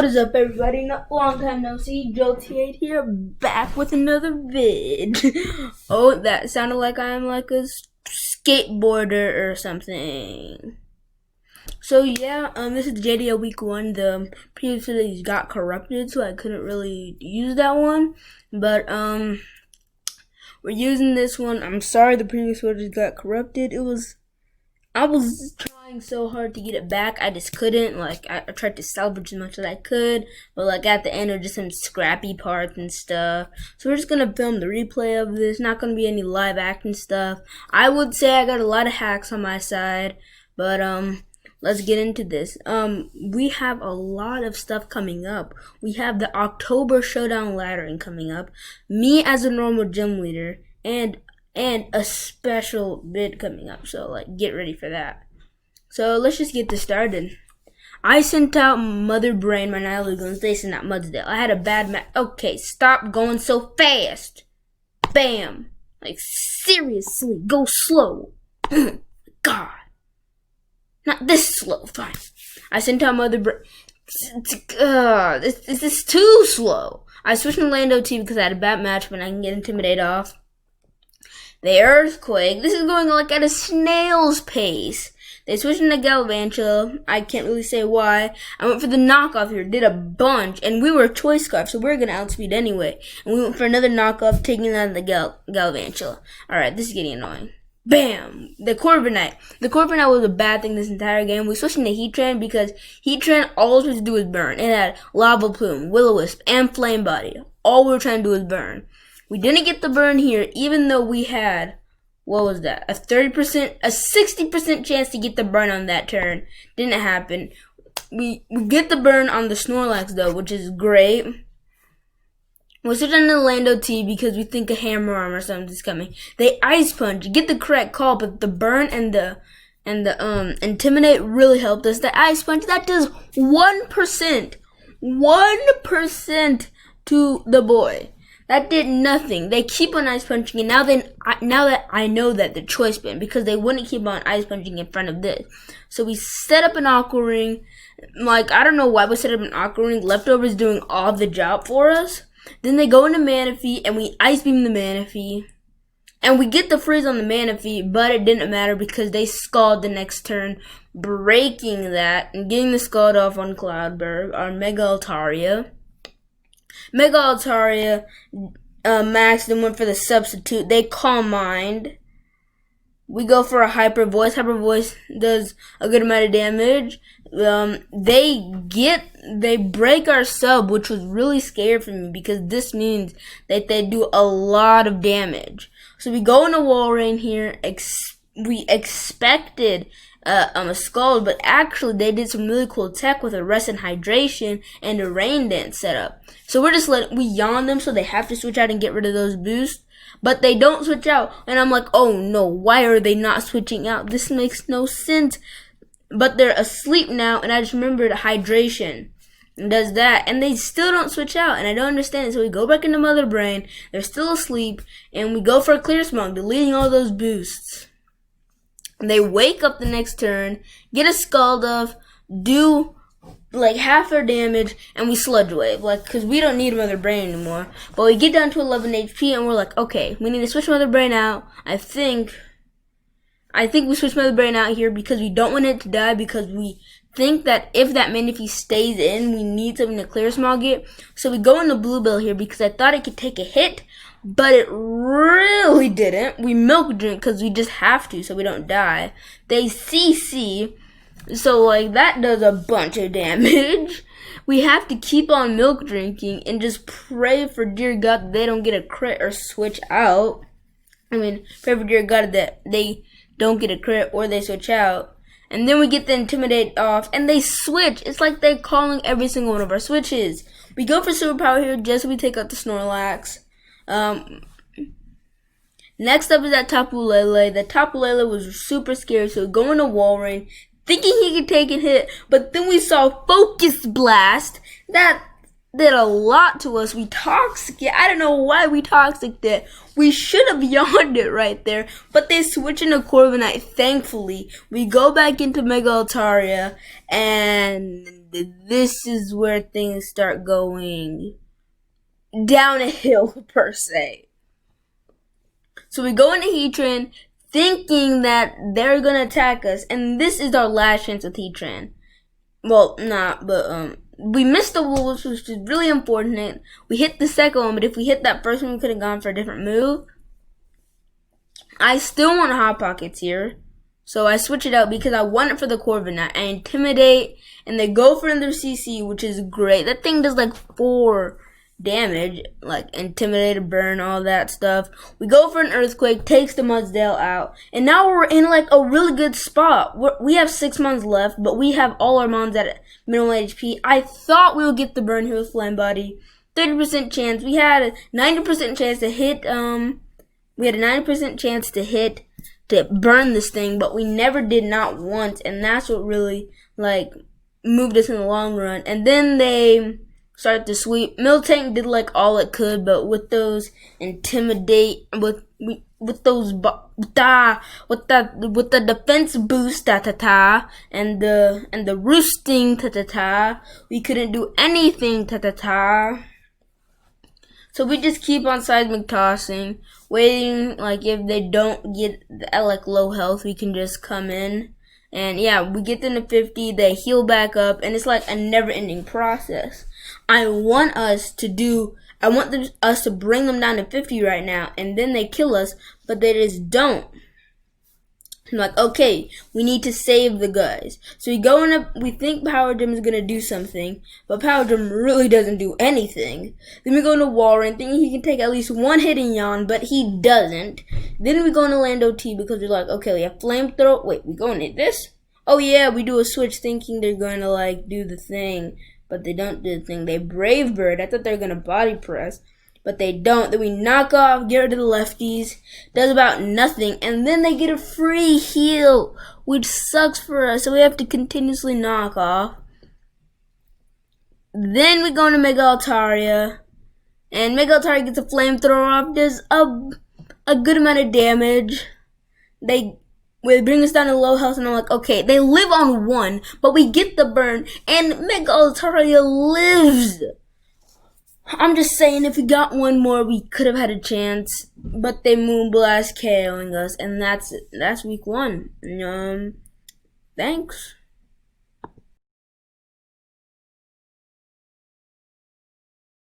is up, everybody? Long time no see. Joe8 here, back with another vid. Oh, that sounded like I'm like a skateboarder or something. So yeah, this is JDL week 1. The previous videos got corrupted, so I couldn't really use that one. But we're using this one. I'm sorry the previous videos got corrupted. I was trying so hard to get it back, I just couldn't. Like, I tried to salvage as much as I could, but like at the end, there were just some scrappy parts and stuff. So we're just gonna film the replay of this. Not gonna be any live action stuff. I would say I got a lot of hacks on my side, but let's get into this. We have a lot of stuff coming up. We have the October Showdown Laddering coming up. Me as a normal gym leader, and a special vid coming up, so like get ready for that. So let's just get this started. I sent out Mother Brain, my night Legos. They sent out Mudsdale. I had a bad match. Okay, stop going so fast. Bam. Like seriously, go slow. God. Not this slow. Fine. I sent out Mother Brain. This is too slow. I switched to Lando T because I had a bad match, but I can get Intimidate off. The Earthquake. This is going like at a snail's pace. They switched into Galvantula. I can't really say why. I went for the knockoff here, did a bunch, and we were Choice Scarf, so we were going to outspeed anyway. And we went for another knockoff, taking out the Galvantula. Alright, this is getting annoying. Bam! The Corviknight. The Corviknight was a bad thing this entire game. We switched into Heatran because Heatran, all it was to do was burn. It had Lava Plume, Will-O-Wisp, and Flame Body. All we were trying to do was burn. We didn't get the burn here, even though we had, what was that, a 60% chance to get the burn on that turn. Didn't happen. We get the burn on the Snorlax, though, which is great. We'll switch on the Lando T because we think a Hammer Arm or something is coming. They Ice Punch, get the correct call, but the burn and the Intimidate really helped us. The Ice Punch, that does 1%. 1% to the boy. That did nothing. They keep on ice punching, and now that I know that the choice been, because they wouldn't keep on ice punching in front of this. So we set up an Aqua Ring. Like, I don't know why we set up an Aqua Ring. Leftover's doing all the job for us. Then they go into Manaphy, and we ice beam the Manaphy. And we get the freeze on the Manaphy, but it didn't matter because they Scald the next turn, breaking that and getting the Scald off on Cloudberg, our Mega Altaria. Mega Altaria maxed and went for the substitute. They Calm Mind. We go for a Hyper Voice. Hyper Voice does a good amount of damage. They break our sub, which was really scary for me because this means that they do a lot of damage. So we go into Wall Rain here. We expected a Scald, but actually they did some really cool tech with a Rest and Hydration and a Rain Dance setup. So we're just we yawn them so they have to switch out and get rid of those boosts. But they don't switch out, and I'm like, oh no, why are they not switching out? This makes no sense. But they're asleep now, and I just remembered Hydration does that, and they still don't switch out, and I don't understand it. So we go back into Mother Brain, they're still asleep, and we go for a Clear Smog, deleting all those boosts. They wake up the next turn, get a Scald off, do like half their damage, and we Sludge Wave, like, because we don't need Mother Brain anymore. But we get down to 11 HP, and we're like, okay, we need to switch Mother Brain out. I think we switch Mother Brain out here because we don't want it to die, because we think that if that Manaphy stays in, we need something to Clear Smog it. So we go into Bluebell here because I thought it could take a hit, but it really didn't. We Milk Drink because we just have to so we don't die. They CC, so like that does a bunch of damage. We have to keep on Milk Drinking and just pray for dear God that they don't get a crit or switch out. I mean, pray for dear God that they don't get a crit or they switch out. And then we get the Intimidate off, and they switch. It's like they're calling every single one of our switches. We go for Superpower here just so we take out the Snorlax. Next up is that Tapu Lele. The Tapu Lele was super scary, so we go into Wall Rain, thinking he could take a hit, but then we saw Focus Blast. That did a lot to us. We toxic it. I don't know why we toxic it. We should have yawned it right there, but they switch into Corviknight. Thankfully, we go back into Mega Altaria, and this is where things start going down a hill, per se. So we go into Heatran thinking that they're gonna attack us, and this is our last chance with Heatran. Well, not, but we missed the wolves, which is really important. We hit the second one, but if we hit that first one, we could have gone for a different move. I still want Hot Pockets here, so I switch it out because I want it for the Corviknight. I Intimidate, and they go for another CC, which is great. That thing does like 4 damage, like Intimidate, Burn, all that stuff. We go for an Earthquake, takes the Mudsdale out, and now we're in like a really good spot. We have 6 Mons left, but we have all our Mons at minimal HP. I thought we would get the Burn here with Flame Body. 30% chance. We had a 90% chance to hit, we had a 90% chance to burn this thing, but we never did, not once, and that's what really, like, moved us in the long run. And then they started to sweep. Miltank did like all it could, but with those Intimidate, with those with the defense boost and the roosting we couldn't do anything So we just keep on seismic tossing, waiting. Like if they don't get like low health, we can just come in. And yeah, we get them to 50, they heal back up, and it's like a never-ending process. I want us to bring them down to 50 right now, and then they kill us, but they just don't. I'm like, okay, we need to save the guys. So we think Power Gem is gonna do something, but Power Gem really doesn't do anything. Then we go into Walrein, thinking he can take at least one hit in Yawn, but he doesn't. Then we go into Lando T because we're like, okay, we have Flamethrower. Wait, we go into this? Oh yeah, we do a switch thinking they're gonna like do the thing, but they don't do the thing. They Brave Bird. I thought they were gonna Body Press, but they don't. Then we knock off, get rid of the lefties, does about nothing, and then they get a free heal, which sucks for us, so we have to continuously knock off. Then we go into Mega Altaria, and Mega Altaria gets a Flamethrower off, does a good amount of damage. They bring us down to low health, and I'm like, okay, they live on 1, but we get the burn, and Mega Altaria lives. I'm just saying, if we got one more, we could have had a chance, but they Moonblast KOing us, and that's week 1. Thanks.